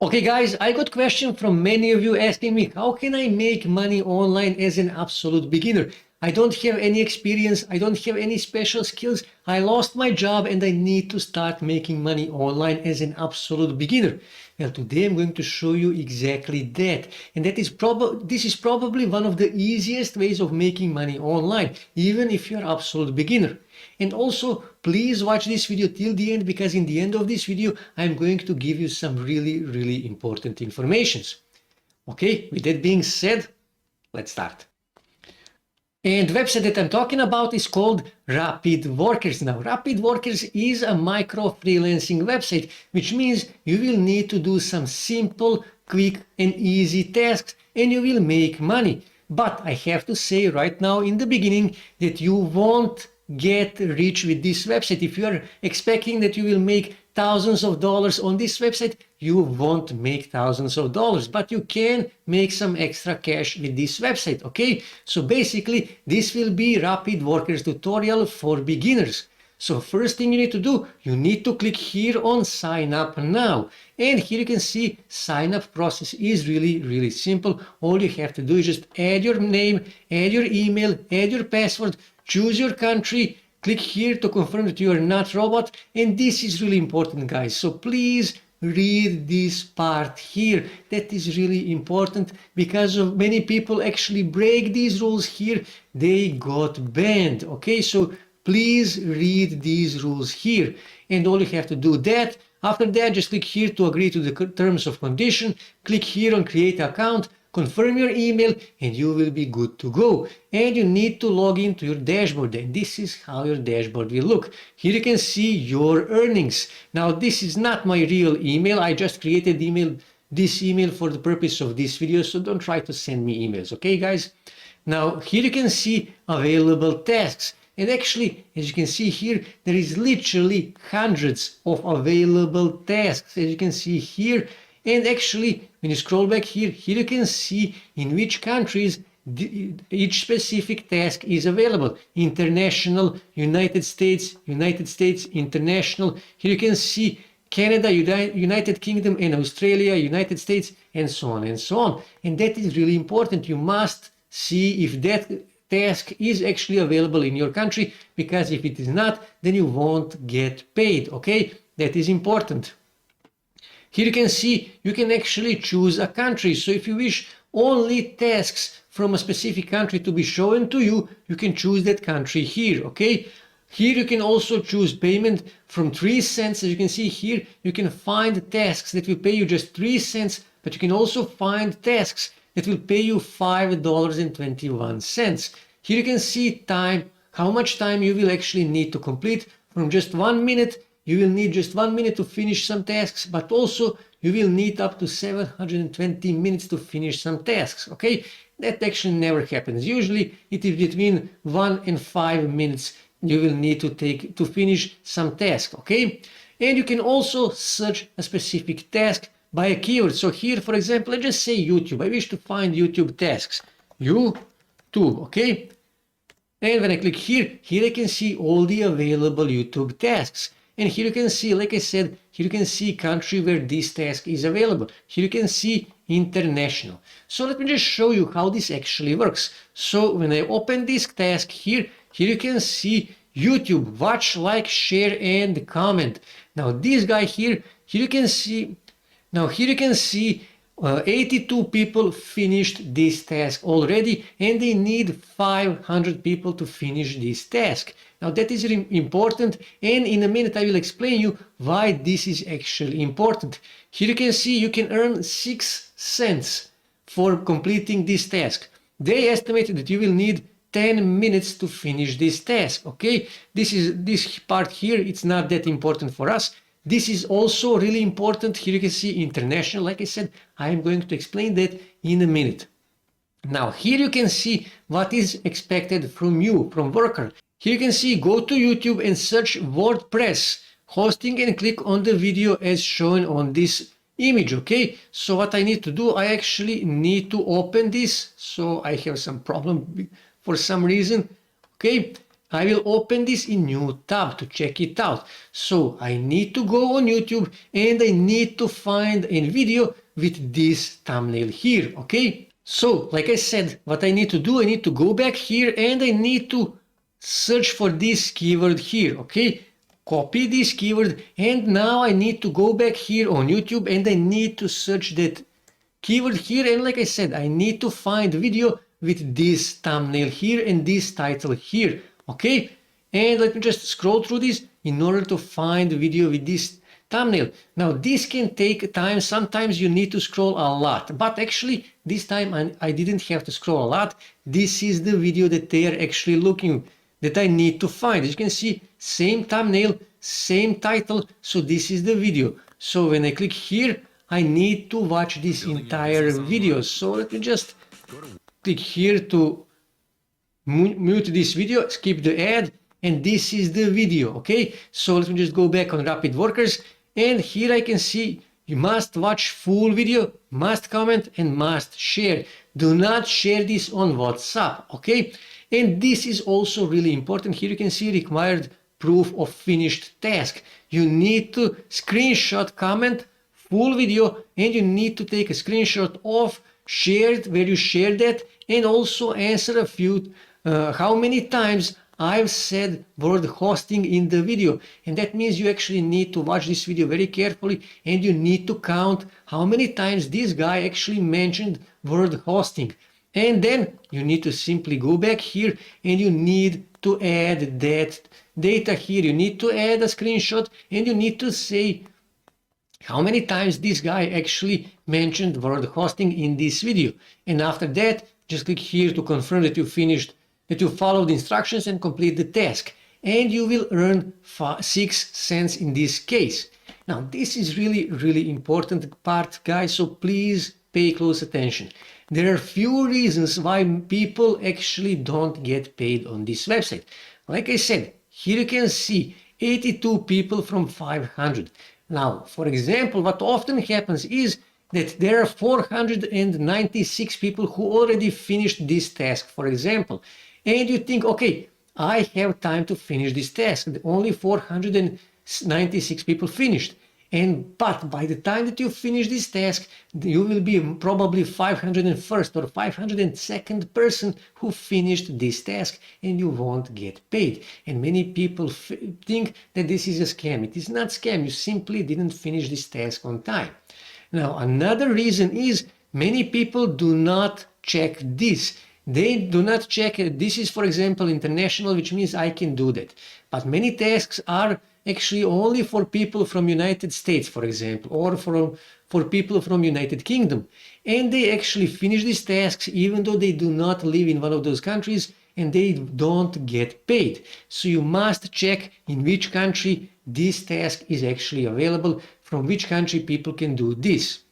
Okay guys, I got question from many of you asking me, how can I make money online as an absolute beginner? I don't have any experience, I don't have any special skills, I lost my job and I need to start making money online as an absolute beginner. Well, today I'm going to show you exactly that. And this is probably one of the easiest ways of making money online, even if you're an absolute beginner. And also, please watch this video till the end, because in the end of this video, I'm going to give you some really important informations. Okay, with that being said, let's start. And the website that I'm talking about is called Rapidworkers. Now, Rapidworkers is a micro freelancing website, which means you will need to do some simple, quick and easy tasks and you will make money. But I have to say right now in the beginning that you won't get rich with this website. If you are expecting that you will make thousands of dollars on this website, you won't make thousands of dollars, but you can make some extra cash with this website. Okay, so basically this will be Rapidworkers tutorial for beginners. So first thing you need to do, you need to click here on sign up now. And here you can see sign up process is really simple. All you have to do is just add your name, add your email, add your password, choose your country, click here to confirm that you are not a robot. And this is really important, guys. So please read this part here. That is really important because of many people actually break these rules here. They got banned. Okay, so please read these rules here. And all you have to do that. After that, just click here to agree to the terms of condition. Click here on create account. Confirm your email and you will be good to go. And you need to log into your dashboard, and this is how your dashboard will look. Here you can see your earnings. Now this is not my real email. I just created this email for the purpose of this video, so don't try to send me emails, okay guys? Now here you can see available tasks. And actually, as you can see here, there is literally hundreds of available tasks, as you can see here. And actually, when you scroll back here you can see in which countries each specific task is available. International, United States, international. Here you can see Canada, United Kingdom and Australia, United States, and so on and so on. And that is really important. You must see if that task is actually available in your country, because if it is not, then you won't get paid. Okay, that is important. Here you can see you can actually choose a country. So if you wish only tasks from a specific country to be shown to you, you can choose that country here. Okay, here you can also choose payment from 3 cents. As you can see here, you can find tasks that will pay you just 3 cents, but you can also find tasks that will pay you $5.21. Here you can see time, how much time you will actually need to complete. From just 1 minute, you will need just 1 minute to finish some tasks, but also you will need up to 720 minutes to finish some tasks. Okay, that actually never happens. Usually it is between 1 and 5 minutes you will need to take to finish some task. Okay, and you can also search a specific task by a keyword. So here, for example, let's just say YouTube. I wish to find YouTube tasks. YouTube, okay? And when I click here I can see all the available YouTube tasks. And here you can see, like I said, here you can see country where this task is available. Here you can see international. So let me just show you how this actually works. So when I open this task here you can see YouTube, watch, like, share, and comment. Now this guy here you can see, 82 people finished this task already, and they need 500 people to finish this task. Now that is important, and in a minute I will explain you why this is actually important. Here you can see you can earn 6 cents for completing this task. They estimate that you will need 10 minutes to finish this task. Okay, this part here, it's not that important for us. This is also really important. Here you can see international. Like I said, I am going to explain that in a minute. Now here you can see what is expected from you, from worker. Here you can see, go to YouTube and search WordPress hosting and click on the video as shown on this image. Okay, so what I need to do, I actually need to open this. So I have some problem for some reason. Okay, I will open this in new tab to check it out. So I need to go on YouTube and I need to find a video with this thumbnail here, okay? So, like I said, what I need to do, I need to go back here and I need to search for this keyword here, okay? Copy this keyword and now I need to go back here on YouTube and I need to search that keyword here, and like I said, I need to find video with this thumbnail here and this title here, okay? And let me just scroll through this in order to find video with this thumbnail. Now this can take time, sometimes you need to scroll a lot, but actually this time I didn't have to scroll a lot. This is the video that they are actually looking, that I need to find. As you can see, same thumbnail, same title, so this is the video. So when I click here, I need to watch this entire video. So let me just click here to mute this video, skip the ad, and this is the video, okay? So let me just go back on Rapidworkers, and here I can see you must watch full video, must comment, and must share. Do not share this on WhatsApp, okay? And this is also really important. Here you can see required proof of finished task. You need to screenshot, comment, full video, and you need to take a screenshot of shared, where you shared that, and also answer a few how many times I've said word hosting in the video. And that means you actually need to watch this video very carefully and you need to count how many times this guy actually mentioned word hosting. And then you need to simply go back here and you need to add that data here. You need to add a screenshot and you need to say how many times this guy actually mentioned word hosting in this video. And after that, just click here to confirm that you finished, that you followed the instructions and complete the task. And you will earn 6 cents in this case. Now, this is really important part, guys, so please pay close attention. There are few reasons why people actually don't get paid on this website. Like I said, here you can see 82 people from 500. Now, for example, what often happens is that there are 496 people who already finished this task, for example. And you think, okay, I have time to finish this task. Only 496 people finished. But by the time that you finish this task, you will be probably 501st or 502nd person who finished this task and you won't get paid. And many people think that this is a scam. It is not scam. You simply didn't finish this task on time. Now, another reason is many people do not check this. They do not check, this is, for example, international, which means I can do that. But many tasks are actually only for people from United States, for example, or for people from United Kingdom. And they actually finish these tasks even though they do not live in one of those countries and they don't get paid. So you must check in which country this task is actually available, from which country people can do this.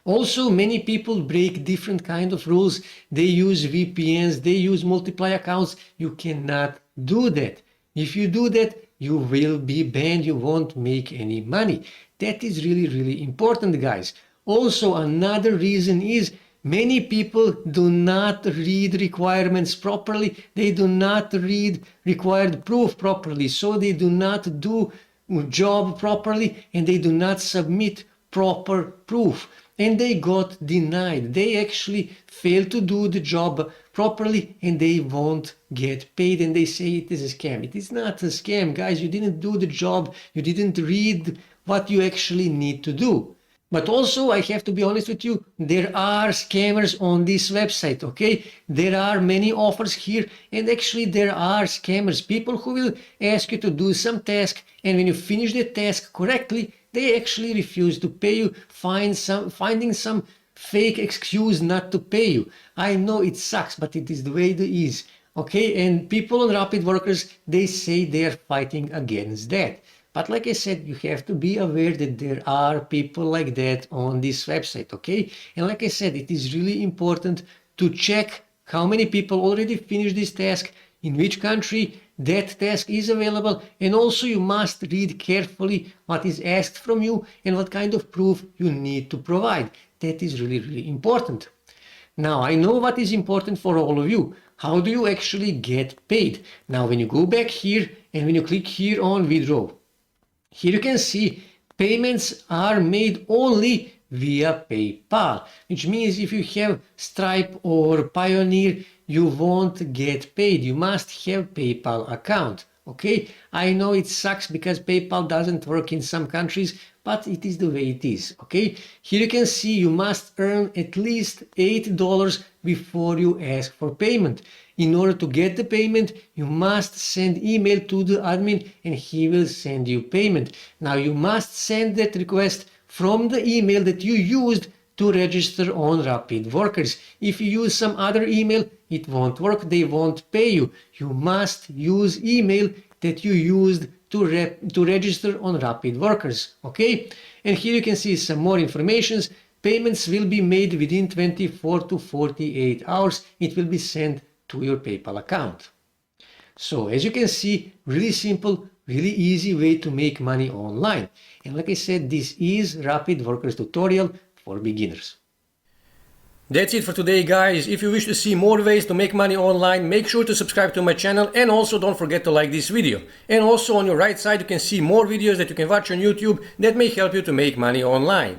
Also, many people break different kind of rules. They use VPNs, they use multiply accounts. You cannot do that. If you do that, you will be banned, you won't make any money. That is really important, guys. Also, another reason is many people do not read requirements properly. They do not read required proof properly. So they do not do job properly and they do not submit proper proof. And they got denied. They actually failed to do the job properly and they won't get paid, and they say it is a scam. It is not a scam, guys. You didn't do the job. You didn't read what you actually need to do. But also, I have to be honest with you, there are scammers on this website, okay? There are many offers here, and actually there are scammers, people who will ask you to do some task, and when you finish the task correctly, they actually refuse to pay you, finding some fake excuse not to pay you. I know it sucks, but it is the way it is, okay? And people on Rapidworkers, they say they are fighting against that. But like I said, you have to be aware that there are people like that on this website, okay? And like I said, it is really important to check how many people already finished this task, in which country that task is available, and also you must read carefully what is asked from you and what kind of proof you need to provide. That is really important. Now, I know what is important for all of you, how do you actually get paid? Now, when you go back here and when you click here on withdraw, here you can see payments are made only via PayPal, which means if you have Stripe or Pioneer, you won't get paid. You must have PayPal account. Okay, I know it sucks because PayPal doesn't work in some countries, but it is the way it is. Okay, here you can see you must earn at least $8 before you ask for payment. In order to get the payment, you must send email to the admin and he will send you payment. Now you must send that request from the email that you used to register on Rapidworkers. If you use some other email, it won't work, they won't pay you. You must use email that you used to register on Rapidworkers, okay? And here you can see some more information. Payments will be made within 24 to 48 hours. It will be sent to your PayPal account. So as you can see, really simple, really easy way to make money online. And like I said, this is Rapidworkers tutorial for beginners. That's it for today, guys. If you wish to see more ways to make money online, make sure to subscribe to my channel and also don't forget to like this video. And also on your right side you can see more videos that you can watch on YouTube that may help you to make money online.